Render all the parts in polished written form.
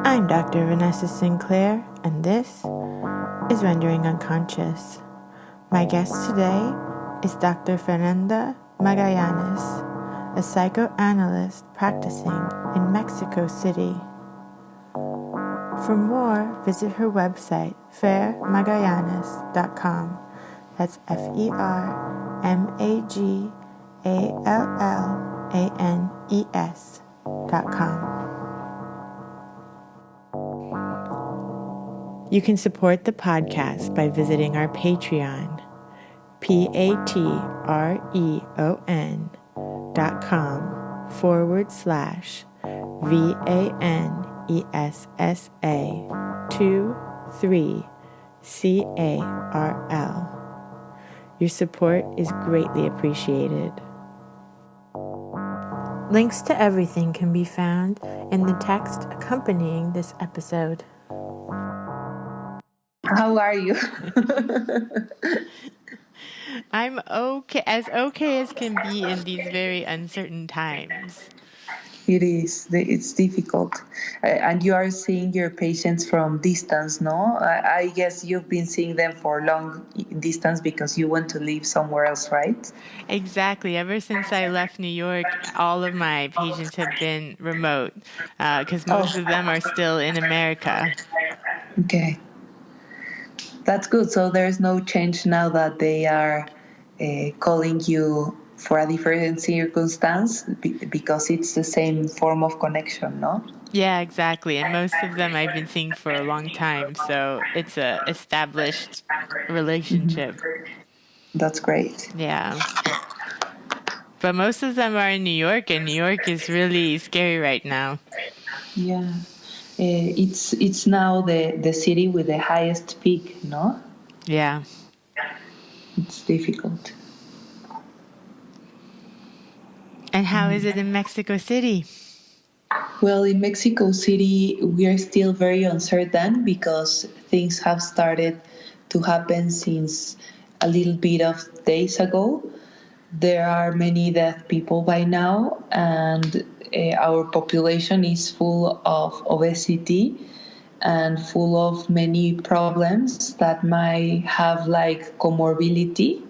I'm Dr. Vanessa Sinclair, and this is Rendering Unconscious. My guest today is Dr. Fernanda Magallanes, a psychoanalyst practicing in Mexico City. For more, visit her website, fermagallanes.com. That's FerMagallanes.com. You can support the podcast by visiting our Patreon, patreon.com/VANESSA23CARL. Your support is greatly appreciated. Links to everything can be found in the text accompanying this episode. How are you? I'm okay as can be in these very uncertain times. It is. It's difficult. And you are seeing your patients from distance, no? I guess you've been seeing them for long distance because you want to live somewhere else, right? Exactly. Ever since I left New York, all of my patients have been remote because most of them are still in America. Okay. That's good. So there's no change now that they are calling you for a different circumstance because it's the same form of connection, no? Yeah, exactly. And most of them I've been seeing for a long time. So it's a established relationship. That's great. Yeah. But most of them are in New York, and New York is really scary right now. Yeah. It's now the city with the highest peak, no? Yeah. It's difficult. And how is it in Mexico City? Well, in Mexico City, we are still very uncertain because things have started to happen since a little bit of days ago. There are many dead people by now, and our population is full of obesity and full of many problems that might have like comorbidity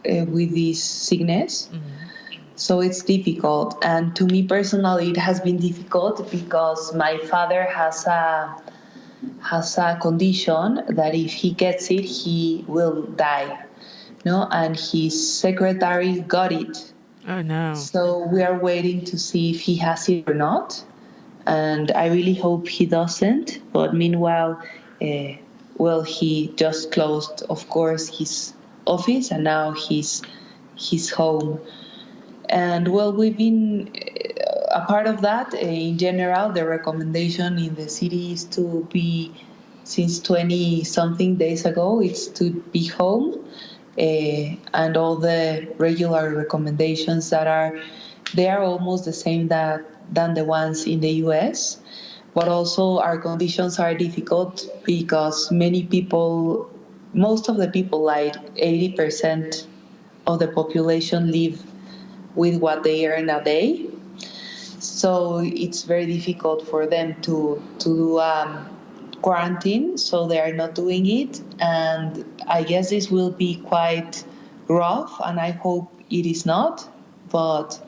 with this sickness. Mm-hmm. So it's difficult. And to me personally, it has been difficult because my father has a condition that if he gets it, he will die. No, and his secretary got it. Oh no! So we are waiting to see if he has it or not, and I really hope he doesn't. But meanwhile, he just closed, of course, his office, and now he's home. And well, we've been a part of that. In general, the recommendation in the city is to be, since 20-something days ago, it's to be home. And all the regular recommendations they are almost the same than the ones in the US, but also our conditions are difficult because most of the people, like 80% of the population, live with what they earn a day. So it's very difficult for them to do quarantine, so they are not doing it, and I guess this will be quite rough, and I hope it is not, but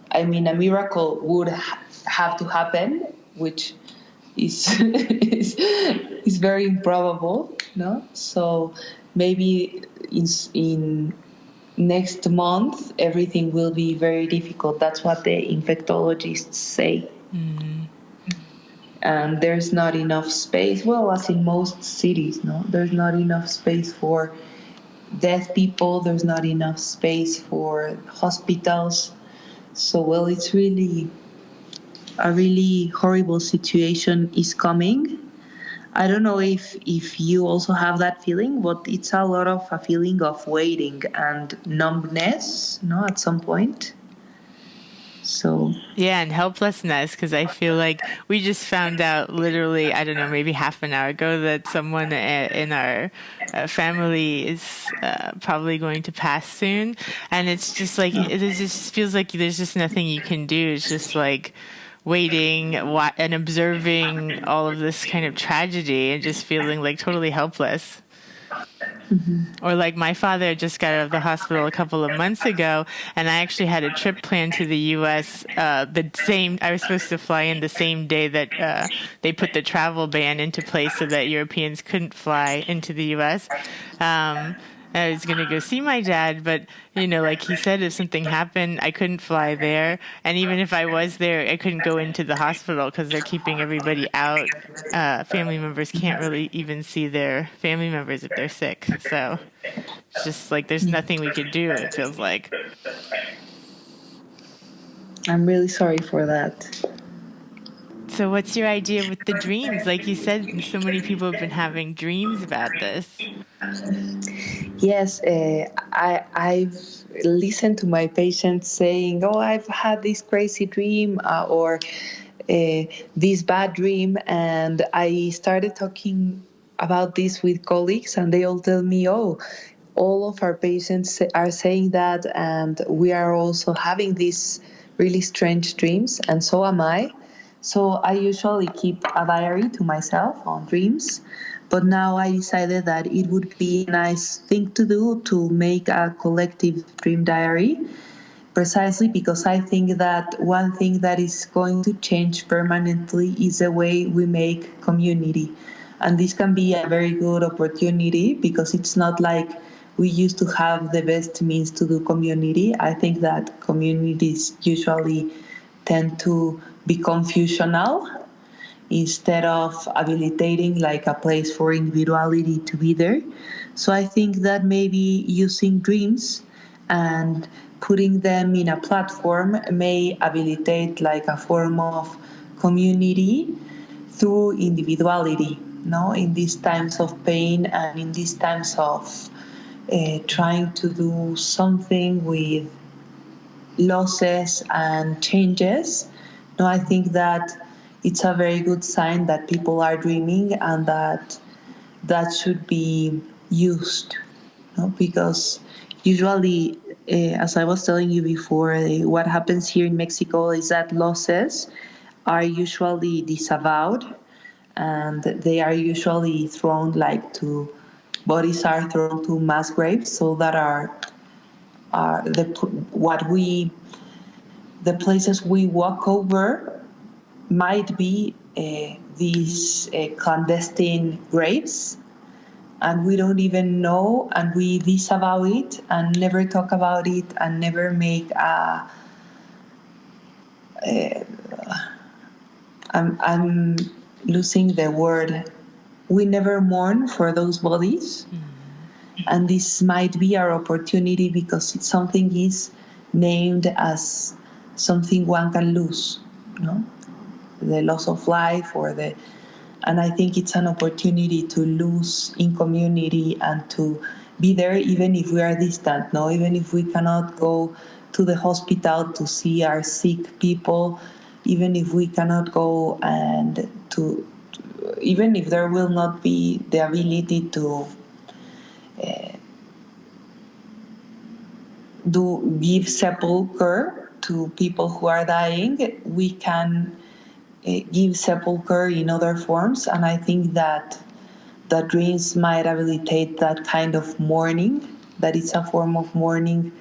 I mean a miracle would have to happen, which is is very improbable, no? So maybe in next month everything will be very difficult. That's what the infectologists say. Mm-hmm. And there's not enough space, well, as in most cities, no? There's not enough space for dead people, there's not enough space for hospitals. So, well, it's really a really horrible situation is coming. I don't know if you also have that feeling, but it's a lot of a feeling of waiting and numbness, no, at some point. So yeah, and helplessness, because I feel like we just found out literally, I don't know, maybe half an hour ago that someone in our family is probably going to pass soon, and it's just like it just feels like there's just nothing you can do. It's just like waiting and observing all of this kind of tragedy and just feeling like totally helpless. Or like my father just got out of the hospital a couple of months ago, and I actually had a trip planned to the U.S. I was supposed to fly in the same day that they put the travel ban into place so that Europeans couldn't fly into the U.S. I was going to go see my dad, but, like he said, if something happened, I couldn't fly there. And even if I was there, I couldn't go into the hospital because they're keeping everybody out. Family members can't really even see their family members if they're sick. So it's just like there's nothing we could do, it feels like. I'm really sorry for that. So what's your idea with the dreams? Like you said, so many people have been having dreams about this. Yes, I've listened to my patients saying, "Oh, I've had this crazy dream or this bad dream," and I started talking about this with colleagues, and they all tell me, "Oh, all of our patients are saying that, and we are also having these really strange dreams, and so am I." So I usually keep a diary to myself on dreams. But now I decided that it would be a nice thing to do to make a collective dream diary, precisely because I think that one thing that is going to change permanently is the way we make community. And this can be a very good opportunity because it's not like we used to have the best means to do community. I think that communities usually tend to become functional instead of habilitating like a place for individuality to be there. So I think that maybe using dreams and putting them in a platform may habilitate like a form of community through individuality, no? In these times of pain and in these times of trying to do something with losses and changes. No, I think that it's a very good sign that people are dreaming and that should be used, no? Because usually, as I was telling you before, what happens here in Mexico is that losses are usually disavowed and they are usually thrown bodies are thrown to mass graves, so that the places we walk over might be these clandestine graves, and we don't even know, and we disavow it and never talk about it and never make I'm losing the word. We never mourn for those bodies. Mm-hmm. And this might be our opportunity because something is named as something one can lose, the loss of life and I think it's an opportunity to lose in community and to be there even if we are distant, even if we cannot go to the hospital to see our sick people, even if we cannot go and even if there will not be the ability to give sepulcher to people who are dying, we can give sepulcher in other forms, and I think that the dreams might habilitate that kind of mourning, that it's a form of mourning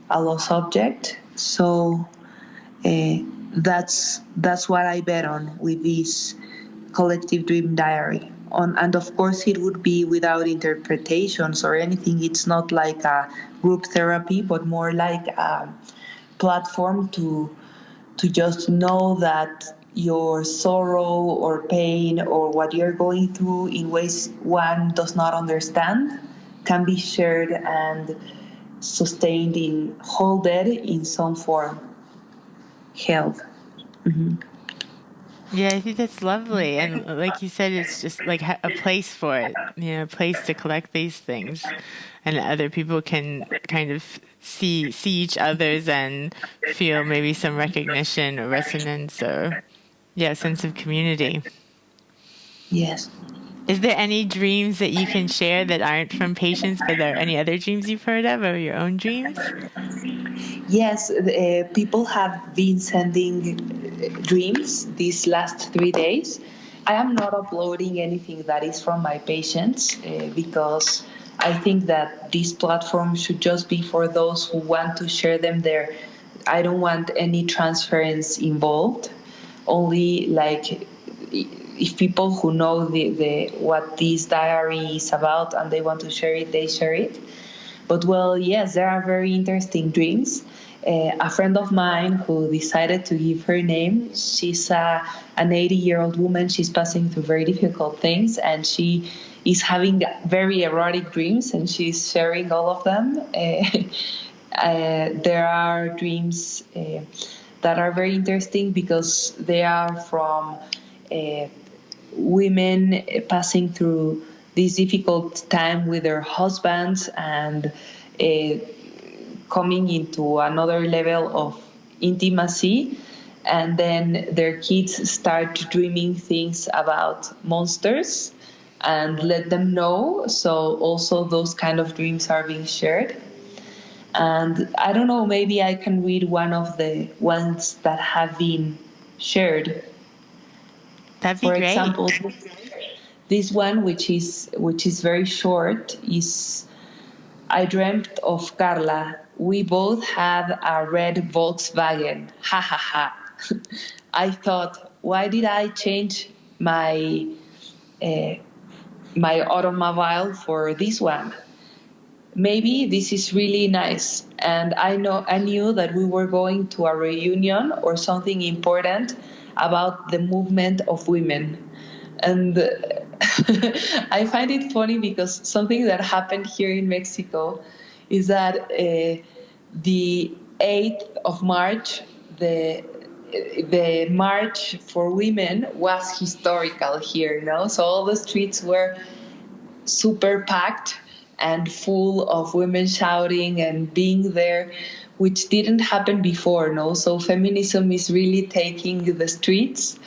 a lost object. So that's what I bet on with this collective dream diary. And of course it would be without interpretations or anything. It's not like a group therapy, but more like a platform to just know that your sorrow or pain or what you're going through in ways one does not understand can be shared and sustained holded in some form, held. Mm-hmm. Yeah, I think that's lovely. And like you said, it's just like a place for it, a place to collect these things. And other people can kind of see each other's and feel maybe some recognition or resonance or, sense of community. Yes. Is there any dreams that you can share that aren't from patients, but are there any other dreams you've heard of or your own dreams? Yes, people have been sending dreams these last 3 days. I am not uploading anything that is from my patients because I think that this platform should just be for those who want to share them there. I don't want any transference involved. Only like if people who know the what this diary is about and they want to share it, they share it. But well, yes, there are very interesting dreams. A friend of mine who decided to give her name, she's an 80-year-old woman. She's passing through very difficult things, and she is having very erotic dreams, and she's sharing all of them. There are dreams that are very interesting because they are from women passing through this difficult time with their husbands and coming into another level of intimacy, and then their kids start dreaming things about monsters and let them know. So also those kind of dreams are being shared. And I don't know, maybe I can read one of the ones that have been shared. That'd be For great. example, this one, which is very short, is: I dreamt of Carla. We both had a red Volkswagen. Ha ha ha. I thought, why did I change my automobile for this one? Maybe this is really nice. And I knew that we were going to a reunion or something important about the movement of women. And I find it funny because something that happened here in Mexico is that the 8th of March, the March for Women was historical here, So all the streets were super packed and full of women shouting and being there, which didn't happen before, So feminism is really taking the streets.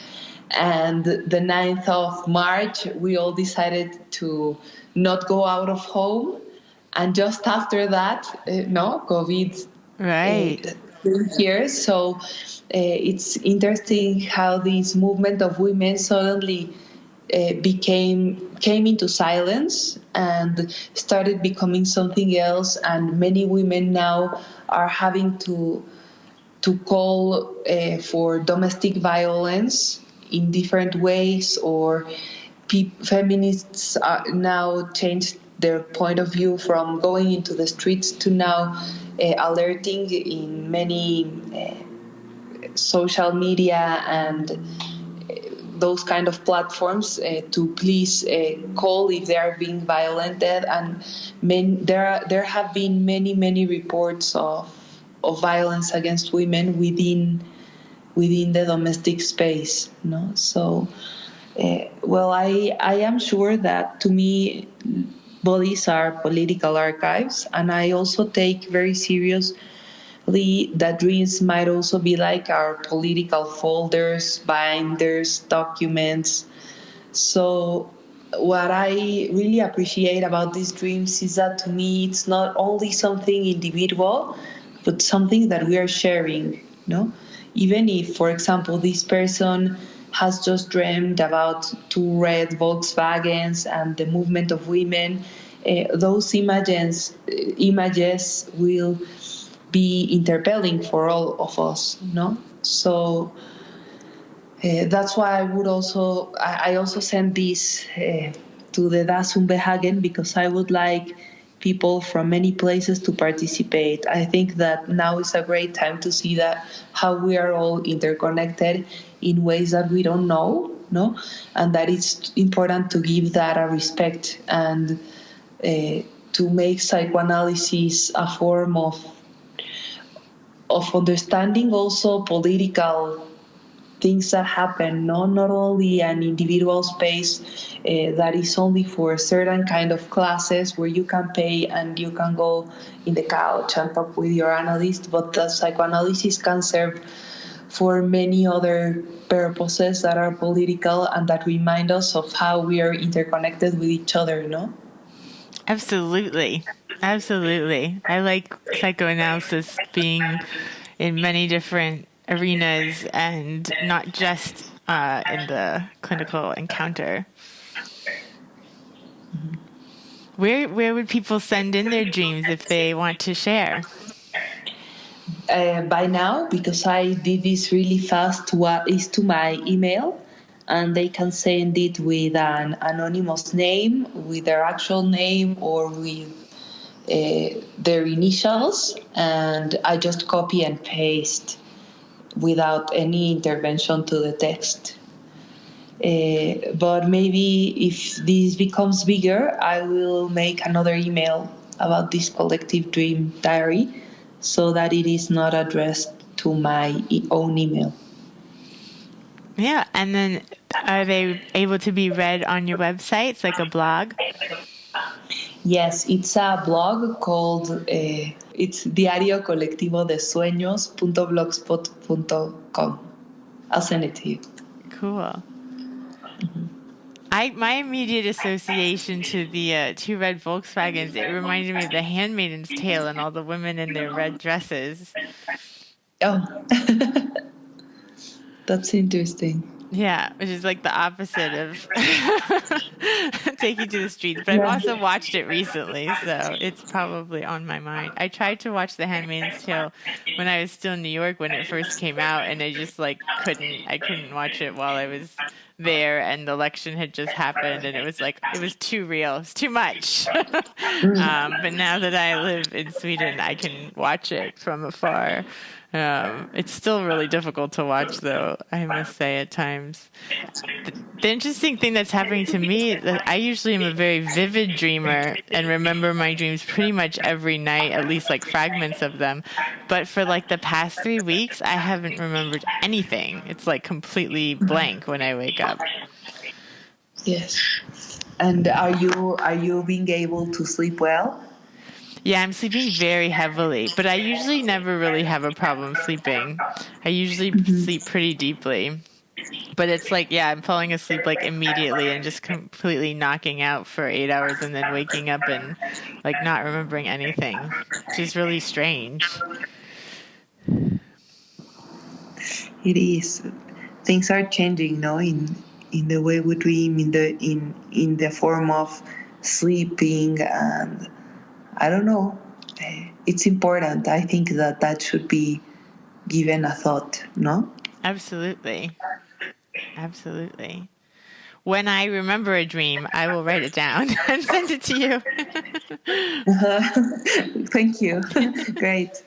And the 9th of March, we all decided to not go out of home. And just after that, COVID Right. here. So it's interesting how this movement of women suddenly came into silence and started becoming something else. And many women now are having to call for domestic violence in different ways, or feminists now changed their point of view from going into the streets to now alerting in many social media and those kind of platforms to please call if they are being violated. And there have been many reports of violence against women within the domestic space. So I am sure that, to me, bodies are political archives, and I also take very seriously that dreams might also be like our political folders, binders, documents. So what I really appreciate about these dreams is that, to me, it's not only something individual, but something that we are sharing, Even if, for example, this person has just dreamed about 2 red Volkswagens and the movement of women, those images will be interpelling for all of us, So that's why I also send this to the Das Unbehagen, because I would like people from many places to participate. I think that now is a great time to see that how we are all interconnected in ways that we don't know, and that it's important to give that a respect, and to make psychoanalysis a form of understanding also political things that happen, not only an individual space that is only for a certain kind of classes where you can pay and you can go in the couch and talk with your analyst, but the psychoanalysis can serve for many other purposes that are political and that remind us of how we are interconnected with each other, Absolutely. I like psychoanalysis being in many different arenas and not just in the clinical encounter. Where would people send in their dreams if they want to share? By now, because I did this really fast, what is to my email, and they can send it with an anonymous name, with their actual name, or with their initials, and I just copy and paste without any intervention to the text. But maybe if this becomes bigger, I will make another email about this collective dream diary so that it is not addressed to my own email. Yeah, and then are they able to be read on your website? It's like a blog? Yes, it's a blog called, it's Diario Colectivo de Sueños.blogspot.com. I'll send it to you. Cool. My immediate association to the two red Volkswagens, it reminded me of The Handmaid's Tale and all the women in their red dresses. Oh, that's interesting. Yeah, which is like the opposite of Take You to the Streets. But I've also watched it recently, so it's probably on my mind. I tried to watch The Handmaid's Tale when I was still in New York when it first came out, and I just couldn't watch it while I was there, and the election had just happened, and it was too real. It's too much. But now that I live in Sweden, I can watch it from afar. It's still really difficult to watch, though, I must say, at times. The interesting thing that's happening to me is that I usually am a very vivid dreamer and remember my dreams pretty much every night, at least like fragments of them. But for like the past 3 weeks, I haven't remembered anything. It's like completely blank when I wake up. Yes. And are you being able to sleep well? Yeah, I'm sleeping very heavily, but I usually never really have a problem sleeping. I usually sleep pretty deeply. But it's like, yeah, I'm falling asleep like immediately and just completely knocking out for 8 hours and then waking up and like not remembering anything, which is really strange. It is. Things are changing, no, in the way we dream, in the form of sleeping, and I don't know. It's important. I think that should be given a thought, no? Absolutely. Absolutely. When I remember a dream, I will write it down and send it to you. Thank you. Great.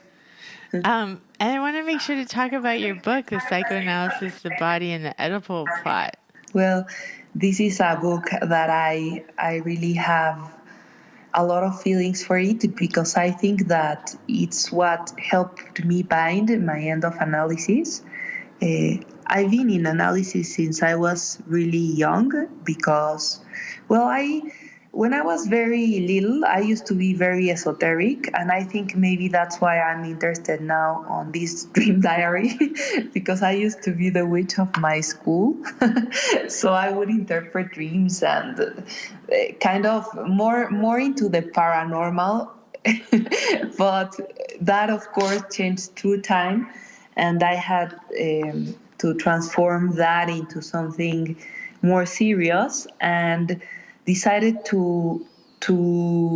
And I want to make sure to talk about your book, The Psychoanalysis, the Body, and the Oedipal Plot. Well, this is a book that I really have a lot of feelings for it, because I think that it's what helped me bind my end of analysis. I've been in analysis since I was really young because, well, when I was very little, I used to be very esoteric, and I think maybe that's why I'm interested now on this dream diary, because I used to be the witch of my school. So I would interpret dreams and kind of more into the paranormal. But that, of course, changed through time, and I had to transform that into something more serious, and decided to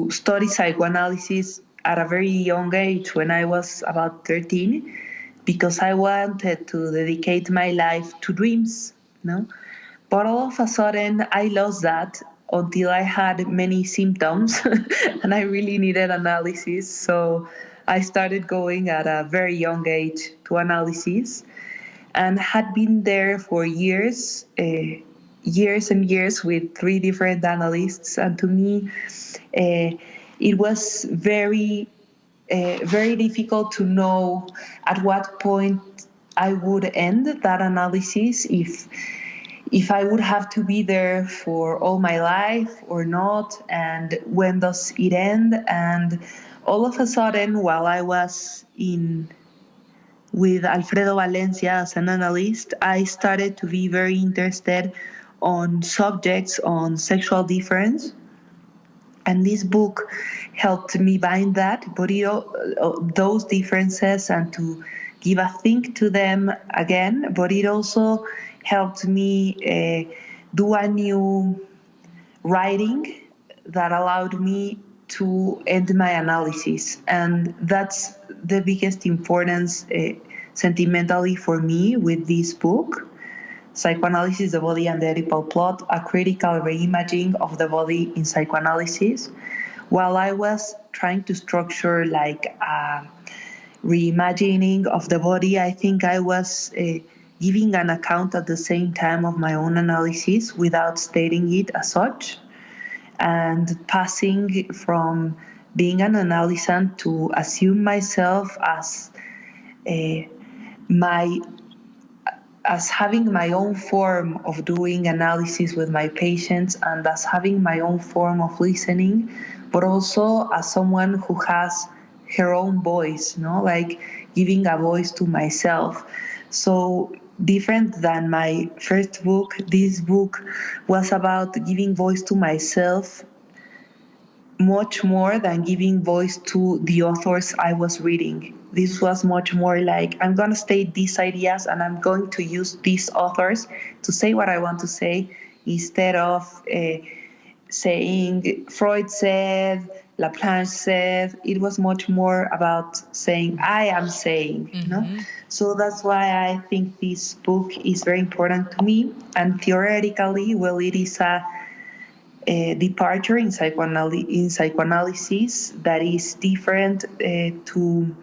study psychoanalysis at a very young age, when I was about 13, because I wanted to dedicate my life to dreams, But all of a sudden, I lost that until I had many symptoms, and I really needed analysis. So I started going at a very young age to analysis, and had been there for years and years with 3 different analysts. And to me, it was very difficult to know at what point I would end that analysis, if I would have to be there for all my life or not, and when does it end. And all of a sudden, while I was with Alfredo Valencia as an analyst, I started to be very interested on subjects on sexual difference. And this book helped me bind that, but those differences, and to give a think to them again, but it also helped me do a new writing that allowed me to end my analysis. And that's the biggest importance sentimentally for me with this book, Psychoanalysis, the Body and the Oedipal Plot, a critical reimagining of the body in psychoanalysis. While I was trying to structure like a reimagining of the body, I think I was giving an account at the same time of my own analysis without stating it as such, and passing from being an analysant to assume myself as having my own form of doing analysis with my patients, and as having my own form of listening, but also as someone who has her own voice, like giving a voice to myself. So different than my first book, this book was about giving voice to myself much more than giving voice to the authors I was reading. This was much more like, I'm going to state these ideas and I'm going to use these authors to say what I want to say, instead of saying Freud said, Laplanche said. It was much more about saying, I am saying, So that's why I think this book is very important to me. And theoretically, well, it is a departure in psychoanalysis that is different to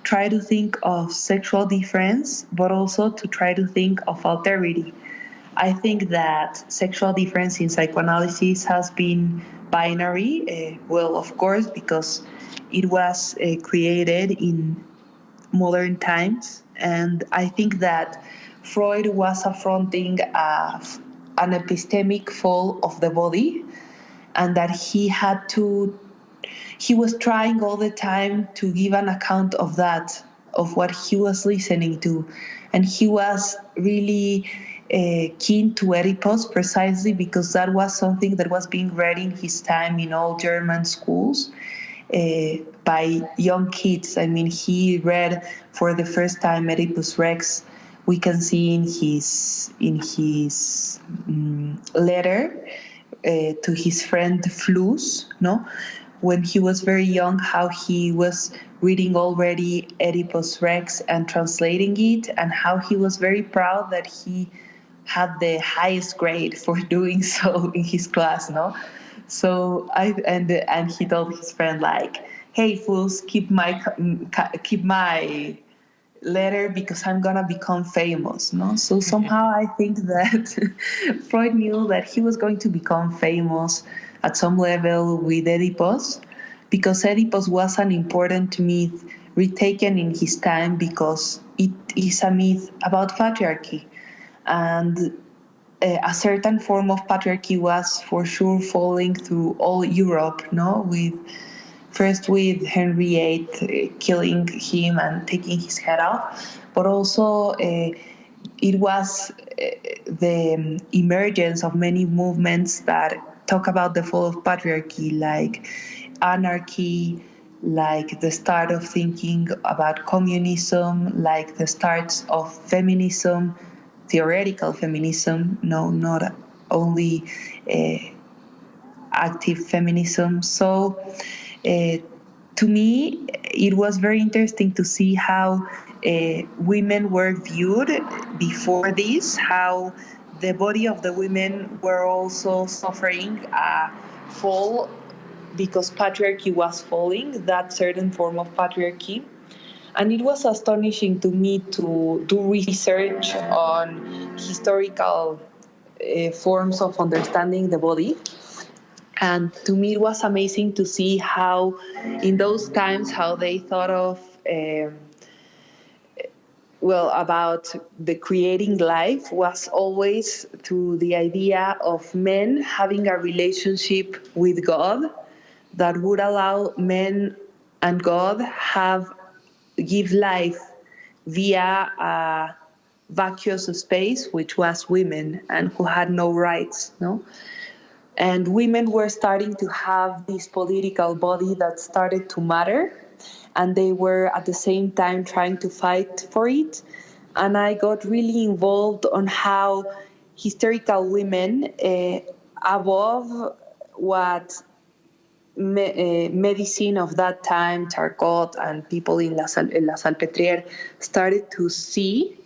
try to think of sexual difference, but also to try to think of alterity. I think that sexual difference in psychoanalysis has been binary, well, of course, because it was created in modern times. And I think that Freud was affronting an epistemic fall of the body, and that he was trying all the time to give an account of that, of what he was listening to. And he was really keen to Oedipus precisely because that was something that was being read in his time in all German schools by young kids. I mean, he read for the first time Oedipus Rex. We can see in his letter to his friend Flus, when he was very young, how he was reading already Oedipus Rex and translating it, and how he was very proud that he had the highest grade for doing so in his class, So and he told his friend like, "Hey, fools, keep my letter because I'm gonna become famous." So somehow I think that Freud knew that he was going to become famous at some level with Oedipus, because Oedipus was an important myth retaken in his time, because it is a myth about patriarchy, and a certain form of patriarchy was for sure falling through all Europe, First with Henry VIII killing him and taking his head off, but also it was the emergence of many movements that talk about the fall of patriarchy, like anarchy, like the start of thinking about communism, like the start of feminism, theoretical feminism, not only active feminism. So to me, it was very interesting to see how women were viewed before this, how the body of the women were also suffering a fall because patriarchy was falling, that certain form of patriarchy. And it was astonishing to me to do research on historical forms of understanding the body. And to me, it was amazing to see how, in those times, how they thought of, about the creating life was always to the idea of men having a relationship with God that would allow men and God give life via a vacuous space, which was women, and who had no rights, And women were starting to have this political body that started to matter and they were at the same time trying to fight for it. And I got really involved on how hysterical women, above what medicine of that time, Charcot and people in La Salpêtrière started to see.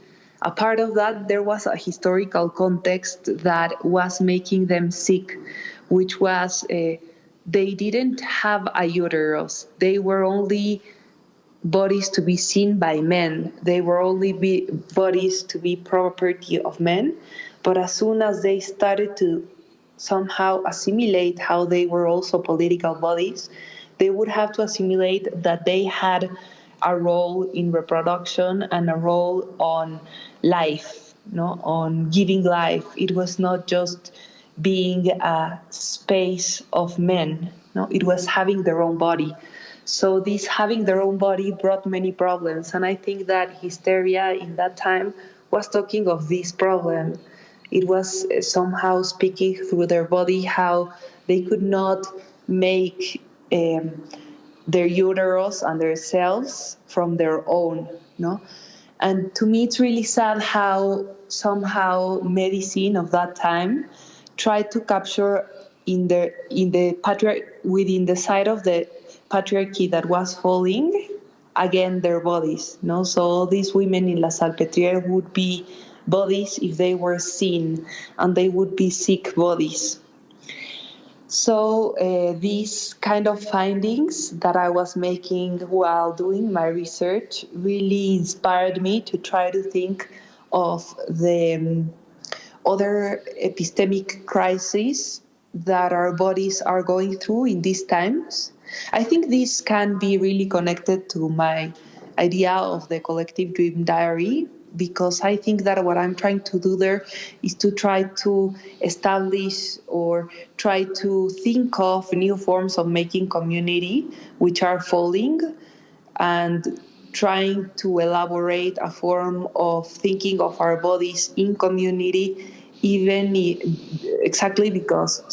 A part of that, there was a historical context that was making them sick, which was they didn't have a uterus. They were only bodies to be seen by men. They were only bodies to be property of men. But as soon as they started to somehow assimilate how they were also political bodies, they would have to assimilate that they had a role in reproduction and a role on life, on giving life. It was not just being a space of men. It was having their own body. So this having their own body brought many problems. And I think that hysteria in that time was talking of this problem. It was somehow speaking through their body how they could not make their uterus and their cells from their own. And to me, it's really sad how somehow medicine of that time tried to capture within the side of the patriarchy that was falling, again, their bodies. So all these women in La Salpêtrière would be bodies if they were seen, and they would be sick bodies. So these kind of findings that I was making while doing my research really inspired me to try to think of the other epistemic crises that our bodies are going through in these times. I think this can be really connected to my idea of the collective dream diary, because I think that what I'm trying to do there is to try to establish or try to think of new forms of making community which are falling, and trying to elaborate a form of thinking of our bodies in community, even exactly because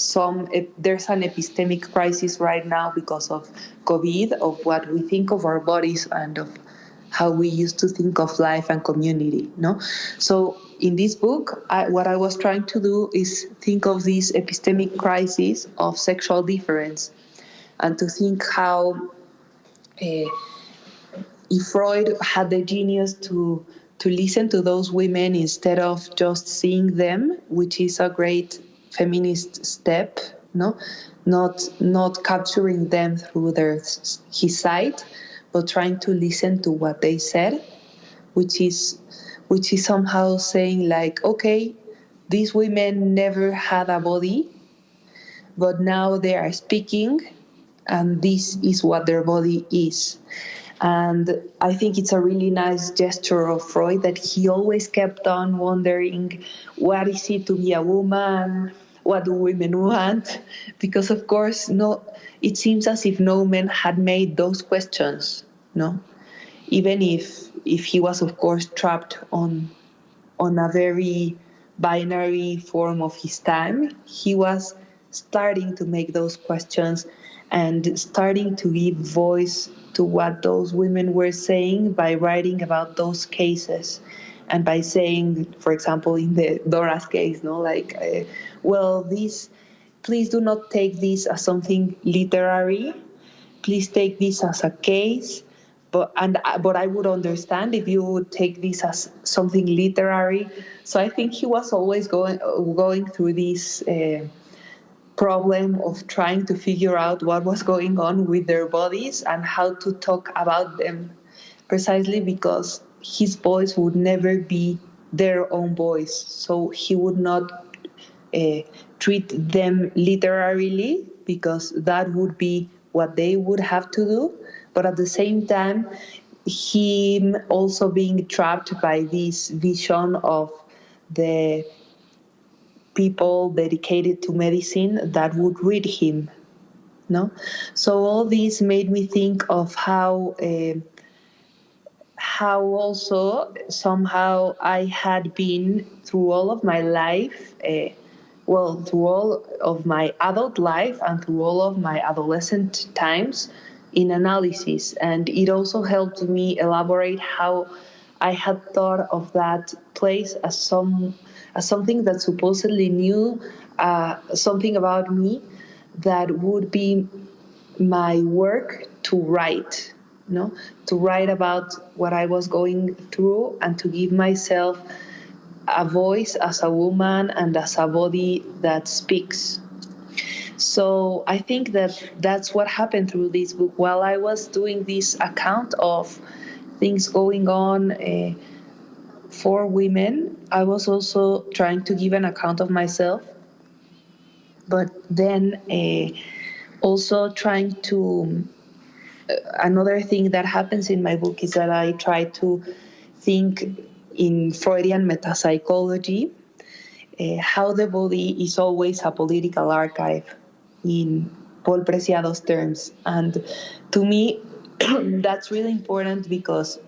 there's an epistemic crisis right now because of COVID, of what we think of our bodies and of how we used to think of life and community. So in this book, what I was trying to do is think of this epistemic crisis of sexual difference, and to think how if Freud had the genius to listen to those women instead of just seeing them, which is a great feminist step, not capturing them through his side, but trying to listen to what they said, which is somehow saying like, okay, these women never had a body, but now they are speaking, and this is what their body is. And I think it's a really nice gesture of Freud that he always kept on wondering, what is it to be a woman? What do women want? Because, of course, it seems as if no man had made those questions, even if he was, of course, trapped on a very binary form of his time. He was starting to make those questions and starting to give voice to what those women were saying by writing about those cases, and by saying, for example, in the Dora's case, please do not take this as something literary. Please take this as a case, but I would understand if you would take this as something literary. So I think he was always going through this problem of trying to figure out what was going on with their bodies and how to talk about them, precisely because his voice would never be their own voice. So he would not treat them literarily, because that would be what they would have to do. But at the same time, him also being trapped by this vision of the people dedicated to medicine that would read him. So all this made me think of how also somehow I had been through all of my life, through all of my adult life and through all of my adolescent times, in analysis, and it also helped me elaborate how I had thought of that place as something that supposedly knew something about me that would be my work to write, to write about what I was going through and to give myself a voice as a woman and as a body that speaks. So I think that that's what happened through this book. While I was doing this account of things going on for women, I was also trying to give an account of myself, but then also trying to another thing that happens in my book is that I try to think in Freudian metapsychology, how the body is always a political archive in Paul Preciado's terms. And to me, that's really important because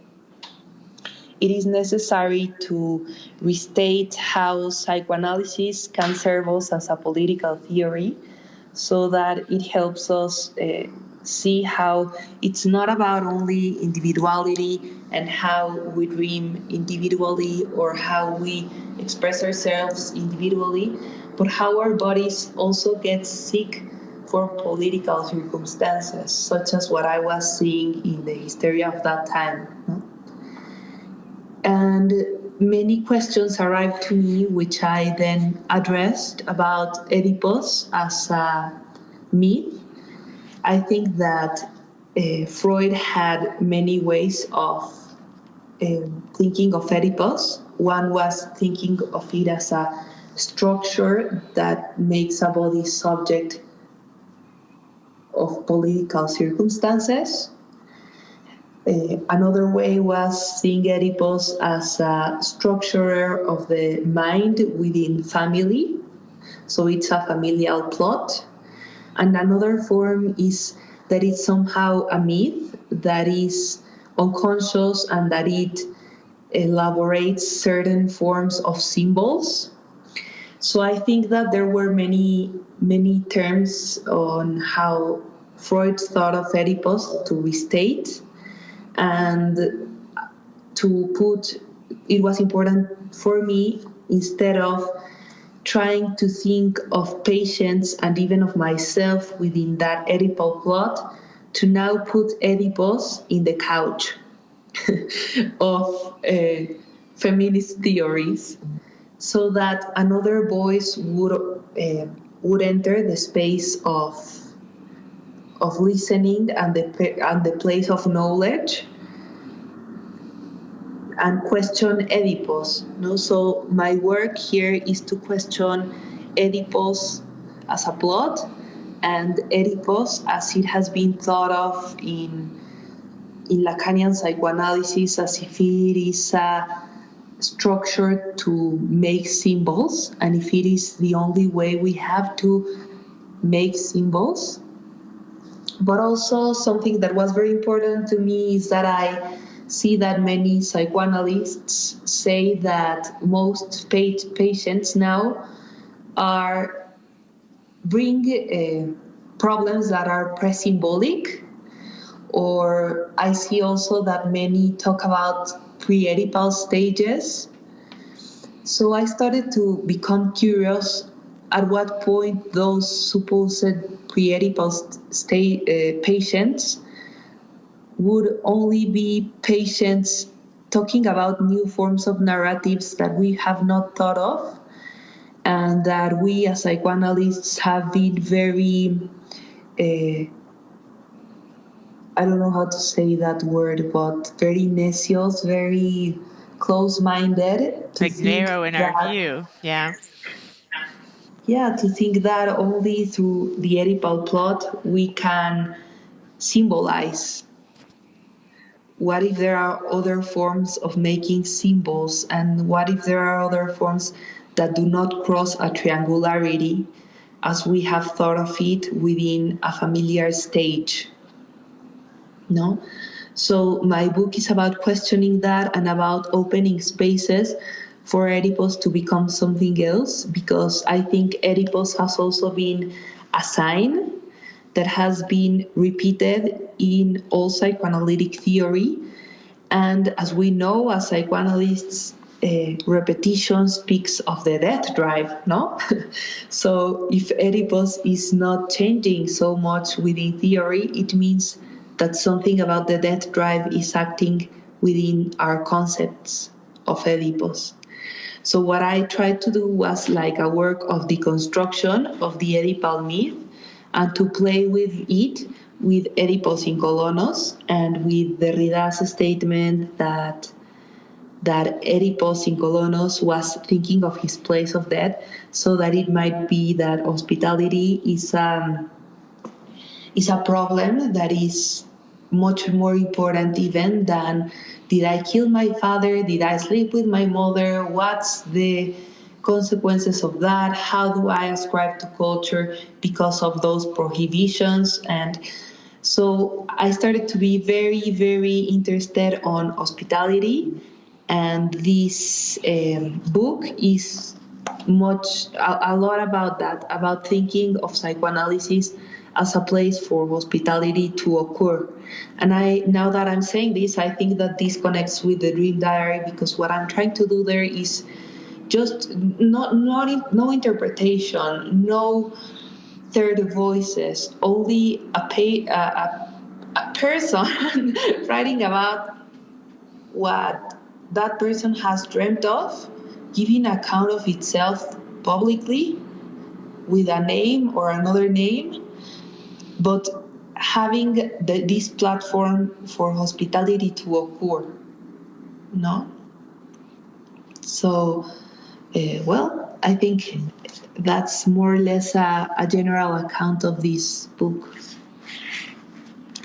it is necessary to restate how psychoanalysis can serve us as a political theory, so that it helps us see how it's not about only individuality and how we dream individually or how we express ourselves individually, but how our bodies also get sick for political circumstances, such as what I was seeing in the hysteria of that time. And many questions arrived to me, which I then addressed about Oedipus as a myth. I think that Freud had many ways of thinking of Oedipus. One was thinking of it as a structure that makes a body subject of political circumstances. Another way was seeing Oedipus as a structurer of the mind within family. So it's a familial plot. And another form is that it's somehow a myth that is unconscious and that it elaborates certain forms of symbols. So I think that there were many terms on how Freud thought of Oedipus to restate. And to put, it was important for me, instead of trying to think of patients and even of myself within that Oedipal plot, to now put Oedipus in the couch of feminist theories, so that another voice would enter the space of listening and the place of knowledge and question Oedipus. So my work here is to question Oedipus as a plot and Oedipus as it has been thought of in Lacanian psychoanalysis as if it is a structure to make symbols, and if it is the only way we have to make symbols. But also something that was very important to me is that I see that many psychoanalysts say that most patients now bring problems that are pre-symbolic, or I see also that many talk about pre-Oedipal stages. So I started to become curious at what point those supposed pre-Oedipal patients would only be patients talking about new forms of narratives that we have not thought of, and that we as psychoanalysts have been very, I don't know how to say that word, but very necios, very close-minded. Like narrow in our view, yeah. Yeah, to think that only through the Oedipal plot we can symbolize. What if there are other forms of making symbols, and what if there are other forms that do not cross a triangularity as we have thought of it within a familiar stage? No? So my book is about questioning that and about opening spaces for Oedipus to become something else, because I think Oedipus has also been a sign that has been repeated in all psychoanalytic theory. And as we know, as psychoanalysts, repetition speaks of the death drive, no? So if Oedipus is not changing so much within theory, it means that something about the death drive is acting within our concepts of Oedipus. So what I tried to do was like a work of deconstruction of the Oedipal myth and to play with it with Oedipus in Colonos and with Derrida's statement that Oedipus in Colonos was thinking of his place of death, so that it might be that hospitality is a problem that is much more important even than did I kill my father, did I sleep with my mother, what's the consequences of that, how do I ascribe to culture because of those prohibitions. And so I started to be very, very interested on hospitality, and this book is a lot about that, about thinking of psychoanalysis as a place for hospitality to occur. And now that I'm saying this, I think that this connects with the Dream Diary, because what I'm trying to do there is just no interpretation, no third voices, only a person writing about what that person has dreamt of, giving account of itself publicly with a name or another name, but having this platform for hospitality to occur, no? So, I think that's more or less a general account of this book.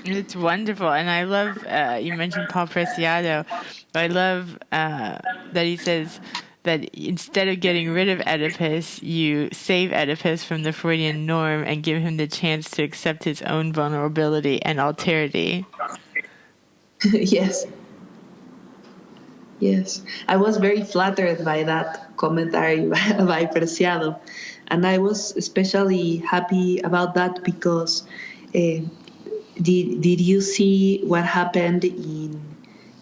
It's wonderful. And I love, you mentioned Paul Preciado. I love that he says that instead of getting rid of Oedipus, you save Oedipus from the Freudian norm and give him the chance to accept his own vulnerability and alterity. Yes. I was very flattered by that commentary by Preciado. And I was especially happy about that because did you see what happened in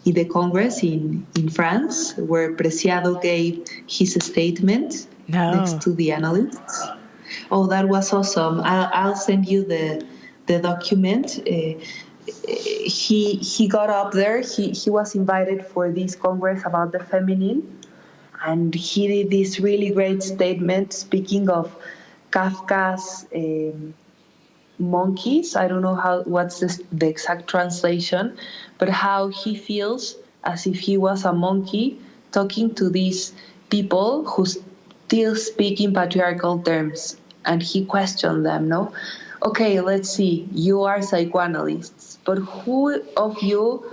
the Congress in France, where Preciado gave his statement next to the analysts? Oh, that was awesome. I'll send you the document. He got up there. He was invited for this Congress about the feminine, and he did this really great statement speaking of Kafka's monkeys. I don't know what's the exact translation, but how he feels as if he was a monkey talking to these people who still speak in patriarchal terms, and he questioned them. No, okay, let's see. You are psychoanalysts, but who of you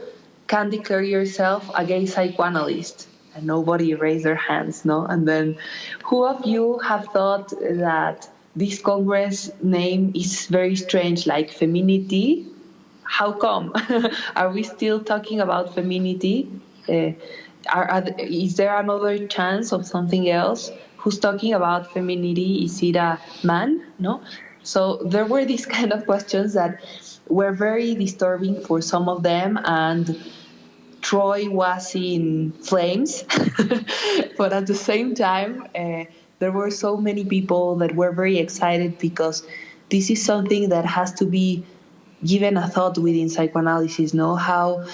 can declare yourself a gay psychoanalyst? And nobody raised their hands. No, and then who of you have thought that this Congress name is very strange, like femininity? How come? Are we still talking about femininity? Is there another chance of something else? Who's talking about femininity? Is it a man? No? So there were these kind of questions that were very disturbing for some of them, and Troy was in flames. But at the same time, there were so many people that were very excited because this is something that has to be given a thought within psychoanalysis, know how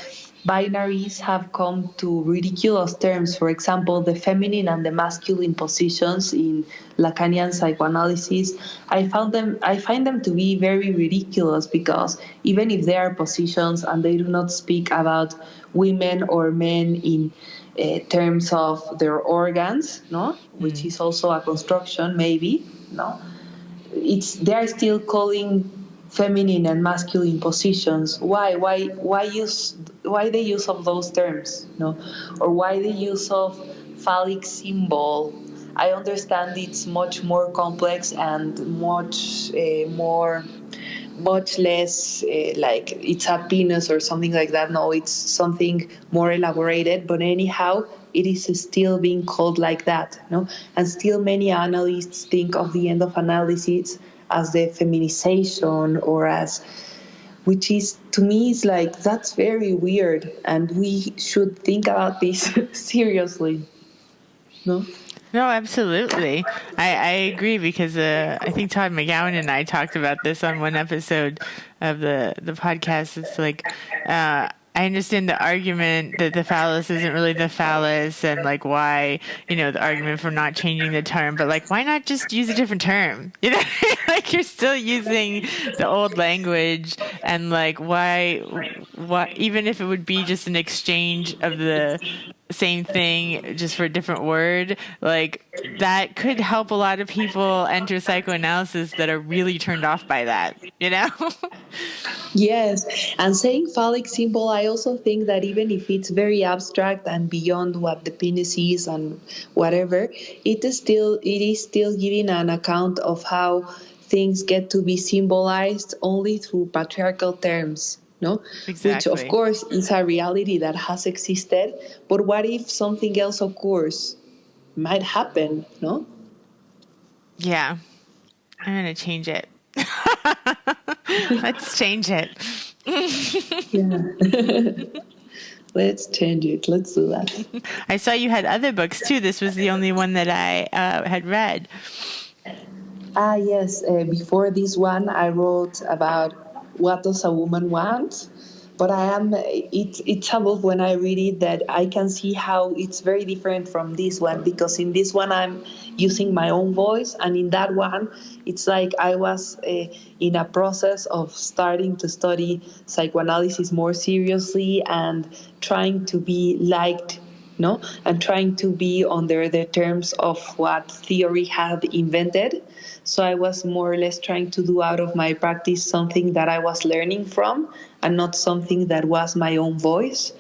binaries have come to ridiculous terms. For example, the feminine and the masculine positions in Lacanian psychoanalysis. I find them to be very ridiculous, because even if they are positions and they do not speak about women or men in terms of their organs, no, which is also a construction, maybe, no, they are still calling feminine and masculine positions. Why the use of those terms, no? Or why the use of phallic symbol? I understand it's much more complex and much more much less like it's a penis or something like that. No, it's something more elaborated. But anyhow, it is still being called like that, no? And still many analysts think of the end of analysis as the feminization or as, which is, to me, is like, that's very weird. And we should think about this seriously, no? No, absolutely. I agree because I think Todd McGowan and I talked about this on one episode of the podcast. It's like, I understand the argument that the phallus isn't really the phallus and like why, the argument for not changing the term, but like, why not just use a different term? Like you're still using the old language and like why, even if it would be just an exchange of the same thing just for a different word, like that could help a lot of people enter psychoanalysis that are really turned off by that, Yes, and saying phallic symbol, I also think that even if it's very abstract and beyond what the penis is and whatever, it is still giving an account of how things get to be symbolized only through patriarchal terms. No? Exactly. Which, of course, is a reality that has existed. But what if something else occurs? Might happen, no? Yeah. I'm going to change it. Let's change it. Yeah. Let's change it. Let's do that. I saw you had other books, too. This was the only one that I had read. Yes. Before this one, I wrote about what does a woman want? But it's a book when I read it that I can see how it's very different from this one, because in this one I'm using my own voice, and in that one it's like I was in a process of starting to study psychoanalysis more seriously and trying to be liked, no, and trying to be under the terms of what theory had invented. So I was more or less trying to do out of my practice something that I was learning from and not something that was my own voice.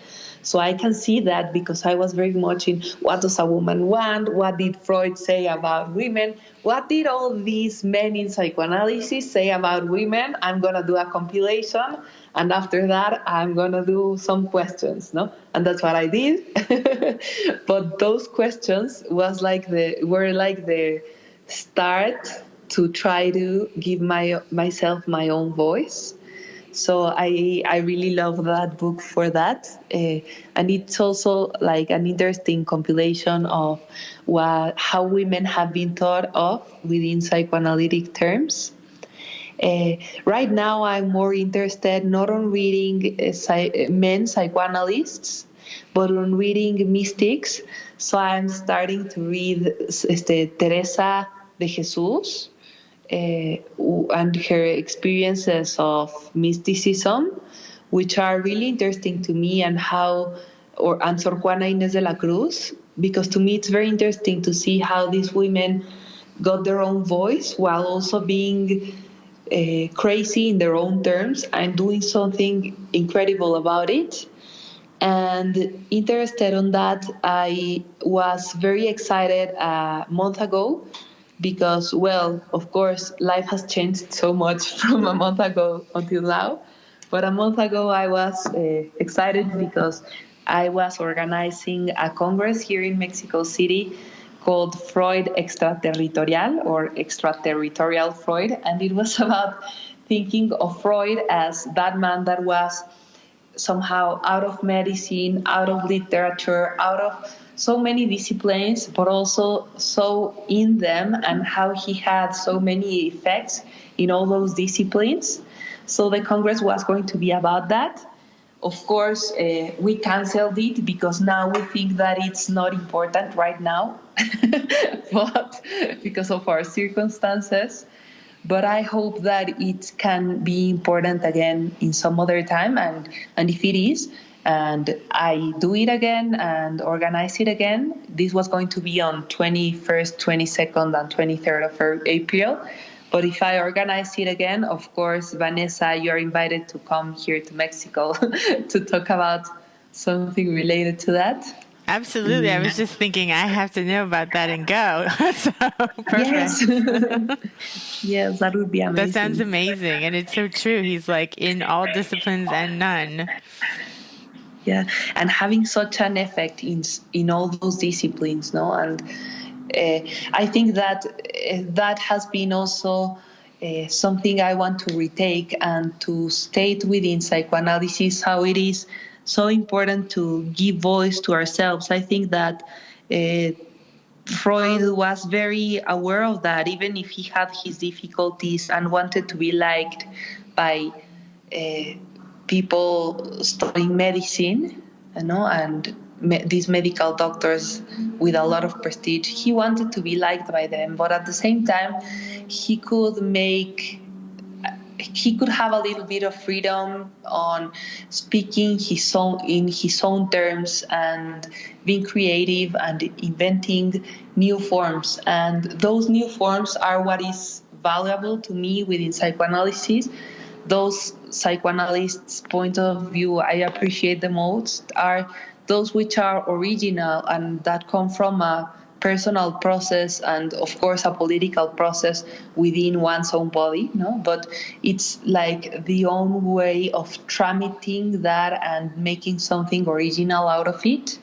So I can see that because I was very much in what does a woman want? What did Freud say about women? What did all these men in psychoanalysis say about women? I'm going to do a compilation. And after that, I'm going to do some questions, no? And that's what I did. But those questions were like the start to try to give myself my own voice. So I really love that book for that. And it's also like an interesting compilation of how women have been thought of within psychoanalytic terms. Right now, I'm more interested not on reading men psychoanalysts, but on reading mystics. So I'm starting to read Teresa de Jesus, and her experiences of mysticism, which are really interesting to me, and Sor Juana Inés de la Cruz, because to me it's very interesting to see how these women got their own voice while also being crazy in their own terms and doing something incredible about it. And interested on that, I was very excited a month ago because, well, of course, life has changed so much from a month ago until now. But a month ago, I was excited because I was organizing a congress here in Mexico City called Freud Extraterritorial, or Extraterritorial Freud. And it was about thinking of Freud as that man that was somehow out of medicine, out of literature, out of so many disciplines, but also so in them, and how he had so many effects in all those disciplines. So the Congress was going to be about that. Of course, we canceled it because now we think that it's not important right now, but because of our circumstances. But I hope that it can be important again in some other time. And if it is, and I do it again and organize it again, this was going to be on 21st, 22nd, and 23rd of April. But if I organize it again, of course, Vanessa, you're invited to come here to Mexico to talk about something related to that. Absolutely. I was just thinking I have to know about that and go. So perfect. Yes. Yes, that would be amazing. That sounds amazing. And it's so true. He's like in all disciplines and none. Yeah, and having such an effect in all those disciplines, no? And I think that that has been also something I want to retake and to state within psychoanalysis, how it is so important to give voice to ourselves. I think that Freud was very aware of that, even if he had his difficulties and wanted to be liked by people studying medicine, and these medical doctors with a lot of prestige. He wanted to be liked by them, but at the same time, he could have a little bit of freedom on speaking in his own terms and being creative and inventing new forms. And those new forms are what is valuable to me within psychoanalysis. Those psychoanalysts' point of view I appreciate the most are those which are original and that come from a personal process and, of course, a political process within one's own body, no? But it's like the own way of transmitting that and making something original out of it.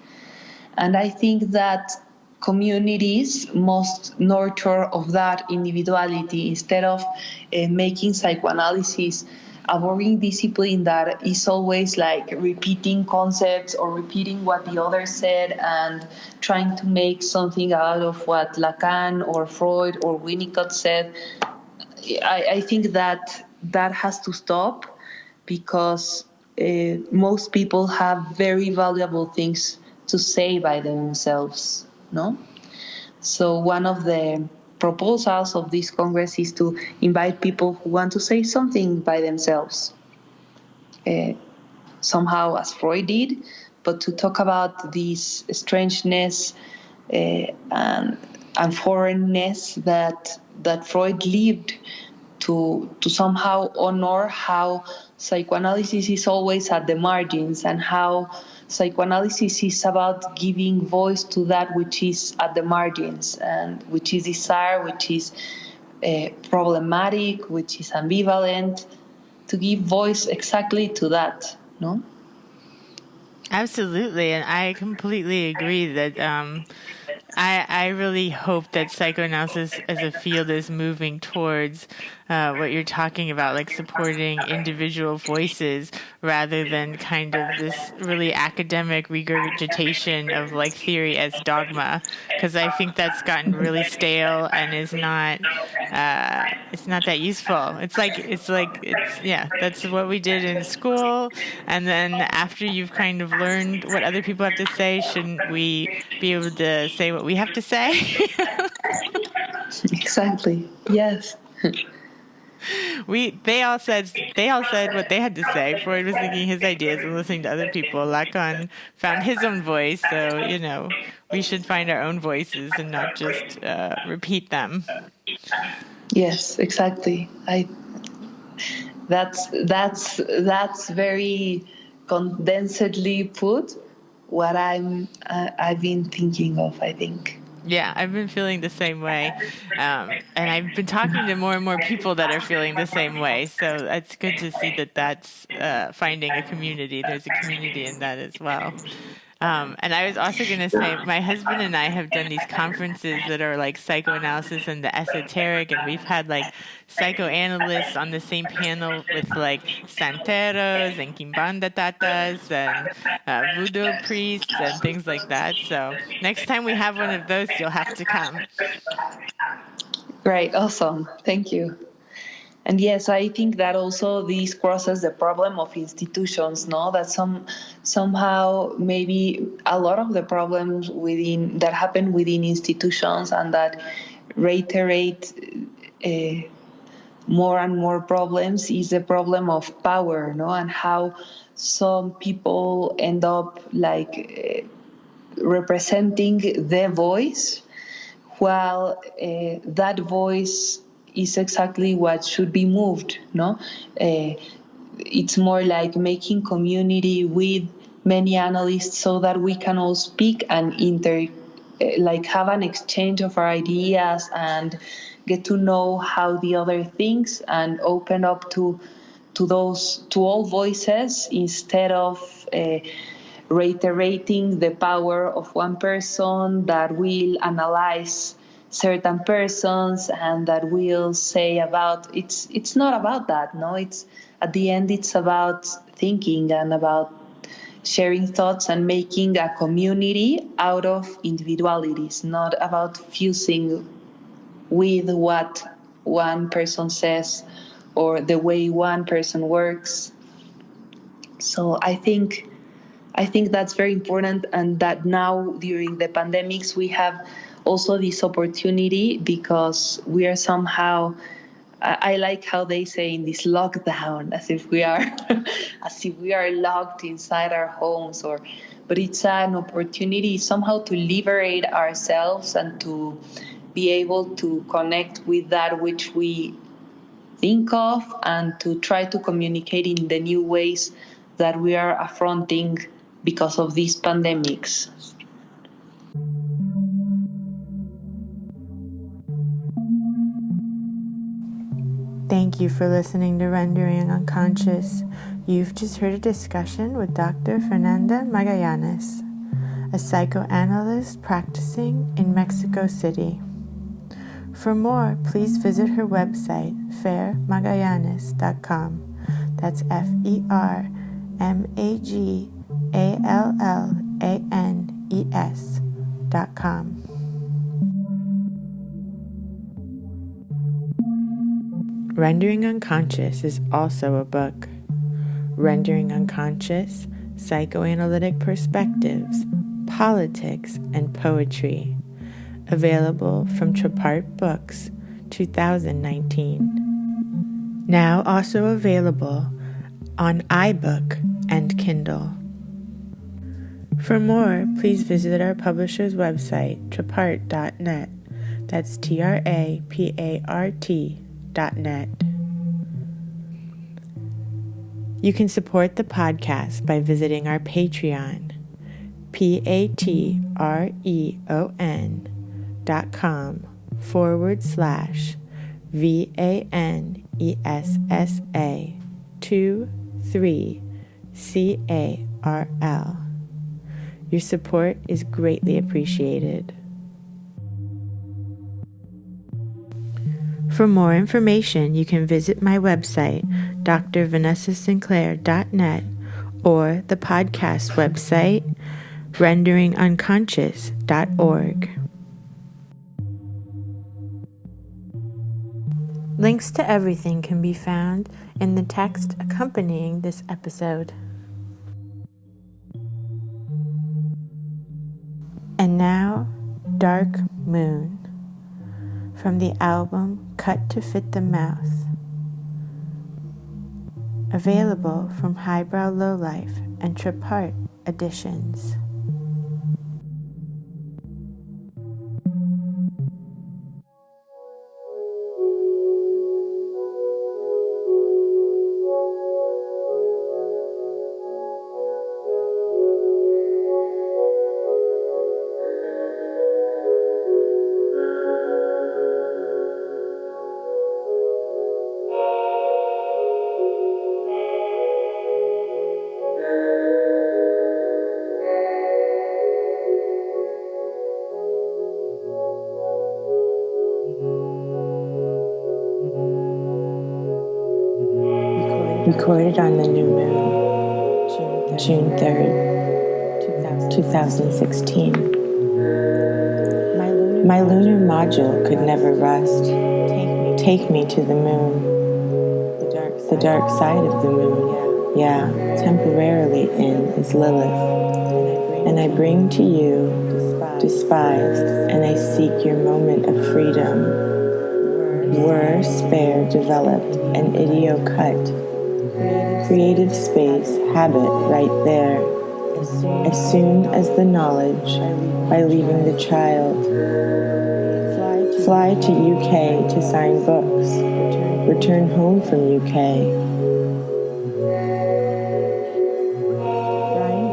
And I think that communities must nurture of that individuality instead of making psychoanalysis a boring discipline that is always like repeating concepts or repeating what the other said and trying to make something out of what Lacan or Freud or Winnicott said. I think that has to stop because most people have very valuable things to say by themselves, no? So one of the proposals of this Congress is to invite people who want to say something by themselves, somehow as Freud did, but to talk about this strangeness and foreignness that Freud lived, to somehow honor how psychoanalysis is always at the margins and how psychoanalysis is about giving voice to that which is at the margins and which is desire, which is problematic, which is ambivalent, to give voice exactly to that, no? Absolutely. And I completely agree that I really hope that psychoanalysis as a field is moving towards what you're talking about, like supporting individual voices rather than kind of this really academic regurgitation of like theory as dogma, because I think that's gotten really stale and is not it's not that useful. It's that's what we did in school, and then after you've kind of learned what other people have to say, shouldn't we be able to say what we have to say? Exactly. Yes. They all said what they had to say. Freud was thinking his ideas and listening to other people. Lacan found his own voice, so we should find our own voices and not just repeat them. Yes, exactly. That's very condensedly put what I've been thinking of, I think. Yeah, I've been feeling the same way. And I've been talking to more and more people that are feeling the same way. So it's good to see that that's finding a community. There's a community in that as well. And I was also going to say, my husband and I have done these conferences that are like psychoanalysis and the esoteric, and we've had like psychoanalysts on the same panel with like santeros and quimbanda tatas and voodoo priests and things like that. So next time we have one of those, you'll have to come. Great, awesome, thank you. And yes, I think that also this crosses the problem of institutions, no? That somehow maybe a lot of the problems that happen within institutions and that reiterate more and more problems is the problem of power, no? And how some people end up like representing their voice, while that voice is exactly what should be moved, no? It's more like making community with many analysts so that we can all speak and have an exchange of our ideas and get to know how the other thinks and open up to all voices instead of reiterating the power of one person that will analyze certain persons and that will say about it's not about that. No, it's at the end it's about thinking and about sharing thoughts and making a community out of individualities, not about fusing with what one person says or the way one person works. So I think that's very important, and that now during the pandemics we have also this opportunity because we are somehow, I like how they say in this lockdown, as if we are locked inside our homes, but it's an opportunity somehow to liberate ourselves and to be able to connect with that which we think of and to try to communicate in the new ways that we are affronting because of these pandemics. Thank you for listening to Rendering Unconscious. You've just heard a discussion with Dr. Fernanda Magallanes, a psychoanalyst practicing in Mexico City. For more, please visit her website, fermagallanes.com. That's FerMagallanes.com. Rendering Unconscious is also a book. Rendering Unconscious, Psychoanalytic Perspectives, Politics, and Poetry. Available from Trapart Books, 2019. Now also available on iBook and Kindle. For more, please visit our publisher's website, trapart.net. That's TRAPART.net. You can support the podcast by visiting our Patreon, patreon.com/VANESSA23CARL. Your support is greatly appreciated. For more information, you can visit my website, drvanessasinclair.net, or the podcast website, renderingunconscious.org. Links to everything can be found in the text accompanying this episode. And now, Dark Moon, from the album Cut to Fit the Mouth. Available from Highbrow Lowlife and Trapart Editions. Recorded on the new moon, June 3rd, 2016. My lunar module could never rust. Take me to the moon. The dark side of the moon, yeah, temporarily in is Lilith. And I bring to you, despised, and I seek your moment of freedom. Were, spare, developed, and idio-cut. Creative space, habit, right there. As soon as the knowledge, by leaving the child. Fly to UK to sign books. Return home from UK.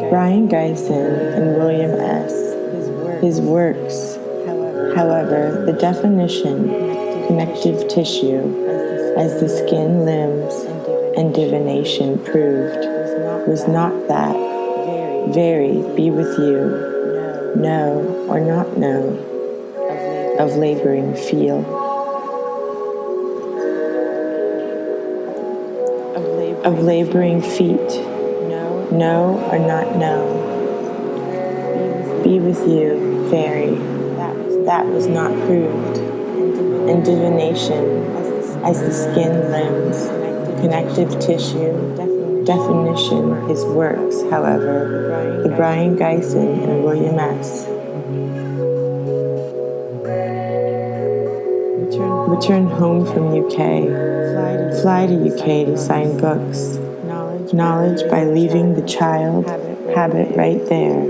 Brian Geisen and William S. His works, however, the definition, connective tissue, as the skin, limbs, and divination proved, was not that. Very, be with you, know or not know, of laboring feel. Of laboring feet, know or not know. Be with you, very, that was not proved. And divination, as the skin, limbs, connective tissue, definition, his works, however, the Brian Geisen and William S. Return home from UK, fly to UK to sign books, knowledge by leaving the child habit right there,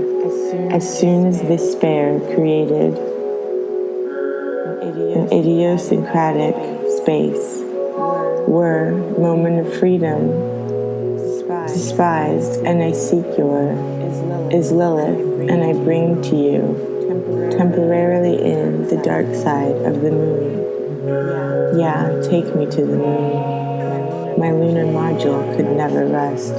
as soon as despair created an idiosyncratic space, were moment of freedom, despised, and I seek your, is Lilith, and I bring to you, temporarily in the dark side of the moon. Yeah, take me to the moon. My lunar module could never rest.